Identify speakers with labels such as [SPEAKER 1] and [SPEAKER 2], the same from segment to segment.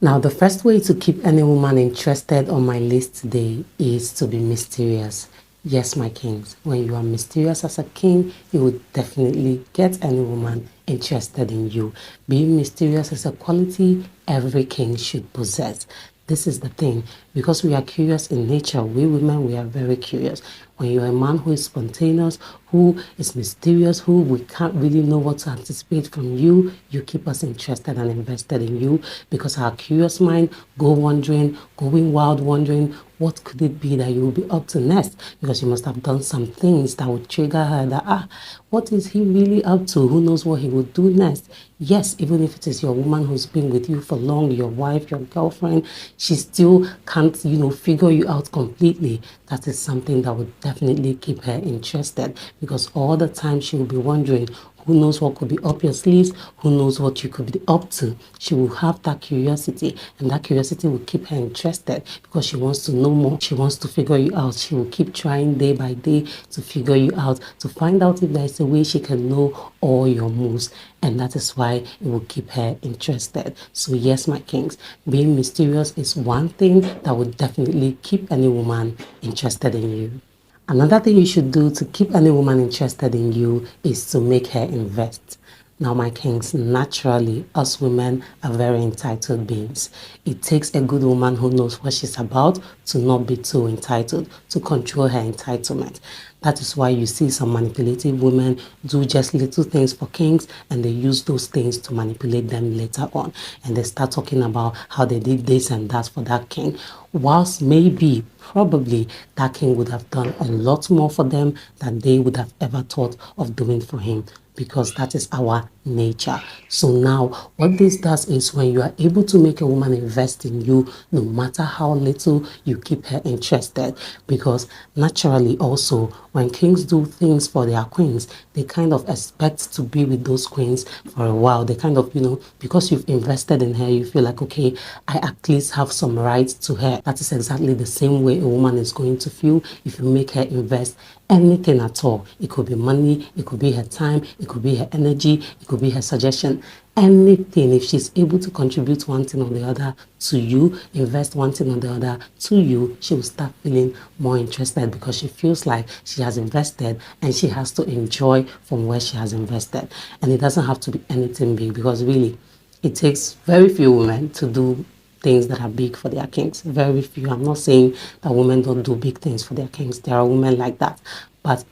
[SPEAKER 1] Now, the first way to keep any woman interested on my list today is to be mysterious. Yes, my kings, when you are mysterious as a king, you will definitely get any woman interested in you. Being mysterious is a quality every king should possess. This is the thing, because we are curious in nature. We women, we are very curious. When you're a man who is spontaneous, who is mysterious, who we can't really know what to anticipate from you, you keep us interested and invested in you, because our curious mind go wondering, going wild wondering, what could it be that you will be up to next? Because you must have done some things that would trigger her that, what is he really up to? Who knows what he would do next? Yes, even if it is your woman who's been with you for long, your wife, your girlfriend, she still can't, figure you out completely. That is something that would definitely keep her interested, because all the time she will be wondering, who knows what could be up your sleeves? Who knows what you could be up to? She will have that curiosity, and that curiosity will keep her interested because she wants to know more. She wants to figure you out. She will keep trying day by day to figure you out, to find out if there is a way she can know all your moves. And that is why it will keep her interested. So yes, my kings, being mysterious is one thing that would definitely keep any woman interested in you. Another thing you should do to keep any woman interested in you is to make her invest. Now, my kings, naturally, us women are very entitled beings. It takes a good woman who knows what she's about to not be too entitled, to control her entitlement. That is why you see some manipulative women do just little things for kings, and they use those things to manipulate them later on. And they start talking about how they did this and that for that king, whilst maybe, probably, that king would have done a lot more for them than they would have ever thought of doing for him, because that is our nature. So now what this does is, when you are able to make a woman invest in you, no matter how little, you keep her interested, because naturally also when kings do things for their queens, they kind of expect to be with those queens for a while. They kind of, because you've invested in her, you feel like, okay, I at least have some rights to her. That is exactly the same way a woman is going to feel if you make her invest anything at all. It could be money, it could be her time, it could be her energy, it could be her suggestion, anything. If she's able to contribute one thing or the other to you, invest one thing or the other to you, she will start feeling more interested, because she feels like she has invested and she has to enjoy from where she has invested. And it doesn't have to be anything big, because really it takes very few women to do things that are big for their kings. Very few. I'm not saying that women don't do big things for their kings. There are women like that, but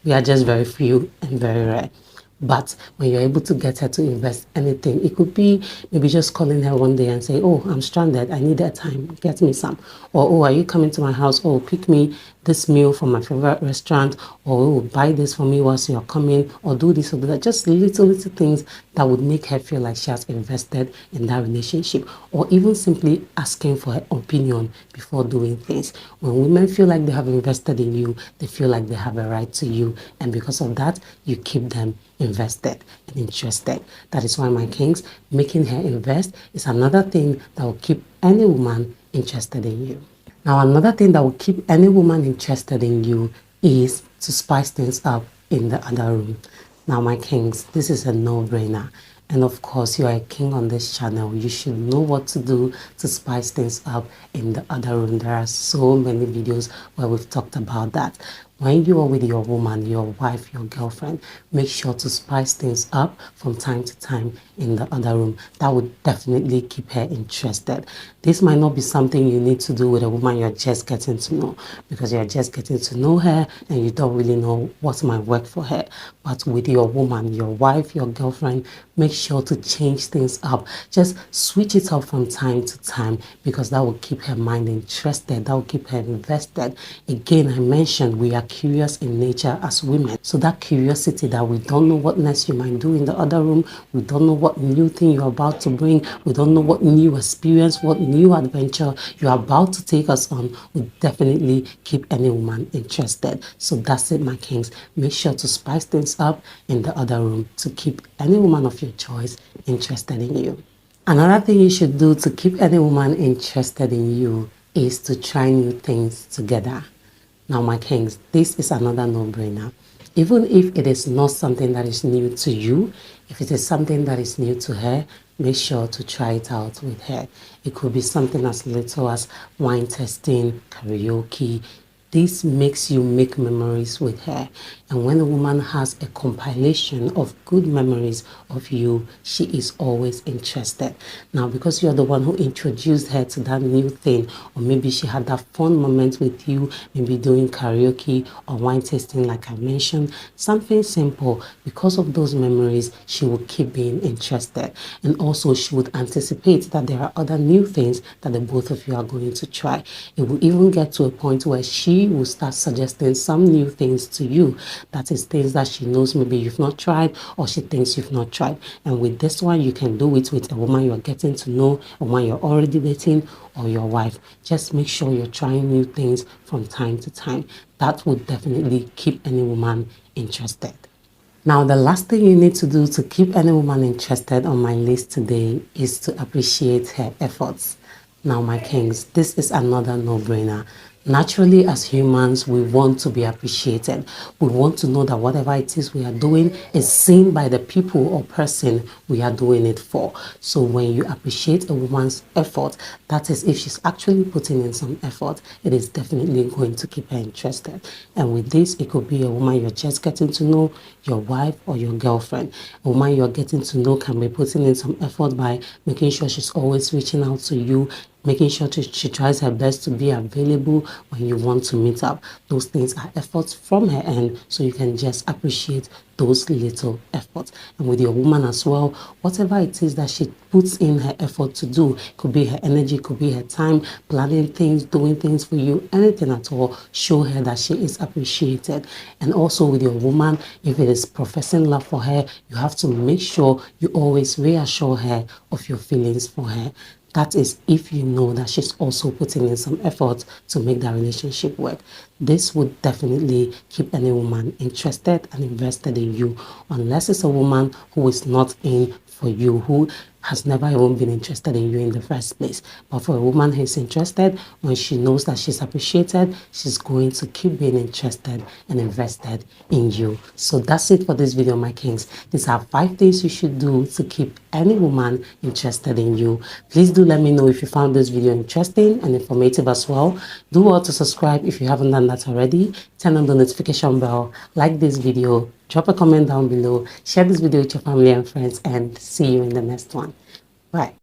[SPEAKER 1] we are just very few and very rare. But when you're able to get her to invest anything, it could be maybe just calling her one day and say, oh, I'm stranded, I need that time, get me some. Or, oh, are you coming to my house? Oh, pick me this meal from my favorite restaurant. Or, oh, buy this for me whilst you're coming. Or do this or do that. Just little things that would make her feel like she has invested in that relationship. Or even simply asking for her opinion before doing things. When women feel like they have invested in you, they feel like they have a right to you. And because of that, you keep them invested and interested. That is why, my kings, making her invest is another thing that will keep any woman interested in you. Now, another thing that will keep any woman interested in you is to spice things up in the other room. Now, my kings, this is a no-brainer. And of course, you are a king on this channel. You should know what to do to spice things up in the other room. There are so many videos where we've talked about that. When you are with your woman, your wife, your girlfriend, make sure to spice things up from time to time in the other room. That would definitely keep her interested. This might not be something you need to do with a woman you're just getting to know, because you're just getting to know her and you don't really know what might work for her. But with your woman, your wife, your girlfriend, make sure to change things up. Just switch it up from time to time, because that will keep her mind interested. That will keep her invested. Again, I mentioned we are curious in nature as women. So that curiosity that we don't know what next you might do in the other room, we don't know what new thing you're about to bring, we don't know what new experience, what new adventure you're about to take us on, will definitely keep any woman interested. So that's it, my kings. Make sure to spice things up in the other room to keep any woman of your choice interested in you. Another thing you should do to keep any woman interested in you is to try new things together. Now, my kings, this is another no-brainer. Even if it is not something that is new to you, if it is something that is new to her, make sure to try it out with her. It could be something as little as wine tasting, karaoke. This makes you make memories with her. And when a woman has a compilation of good memories of you, she is always interested. Now, because you're the one who introduced her to that new thing, or maybe she had that fun moment with you, maybe doing karaoke or wine tasting, like I mentioned, something simple, because of those memories, she will keep being interested. And also, she would anticipate that there are other new things that the both of you are going to try. It will even get to a point where she will start suggesting some new things to you. That is things that she knows maybe you've not tried, or she thinks you've not tried. And with this one, you can do it with a woman you're getting to know, a woman you're already dating, or your wife. Just make sure you're trying new things from time to time. That would definitely keep any woman interested. Now, the last thing you need to do to keep any woman interested on my list today is to appreciate her efforts. Now, my kings, this is another no-brainer. Naturally, as humans, we want to be appreciated. We want to know that whatever it is we are doing is seen by the people or person we are doing it for. So when you appreciate a woman's effort, that is, if she's actually putting in some effort, it is definitely going to keep her interested. And with this, it could be a woman you're just getting to know, your wife or your girlfriend. A woman you're getting to know can be putting in some effort by making sure she's always reaching out to you, making sure she tries her best to be available when you want to meet up. Those things are efforts from her end, so you can just appreciate those little efforts. And with your woman as well, whatever it is that she puts in her effort to do, could be her energy, could be her time, planning things, doing things for you, anything at all, show her that she is appreciated. And also with your woman, if it is professing love for her, you have to make sure you always reassure her of your feelings for her. That is if you know that she's also putting in some effort to make that relationship work. This would definitely keep any woman interested and invested in you, unless it's a woman who is not in for you, who has never even been interested in you in the first place. But for a woman who is interested, when she knows that she's appreciated, she's going to keep being interested and invested in you. So that's it for this video, my kings. These are 5 things you should do to keep any woman interested in you. Please do let me know if you found this video interesting and informative as well. Do well to subscribe if you haven't done that already. Turn on the notification bell, like this video, drop a comment down below, share this video with your family and friends, and see you in the next one. Bye.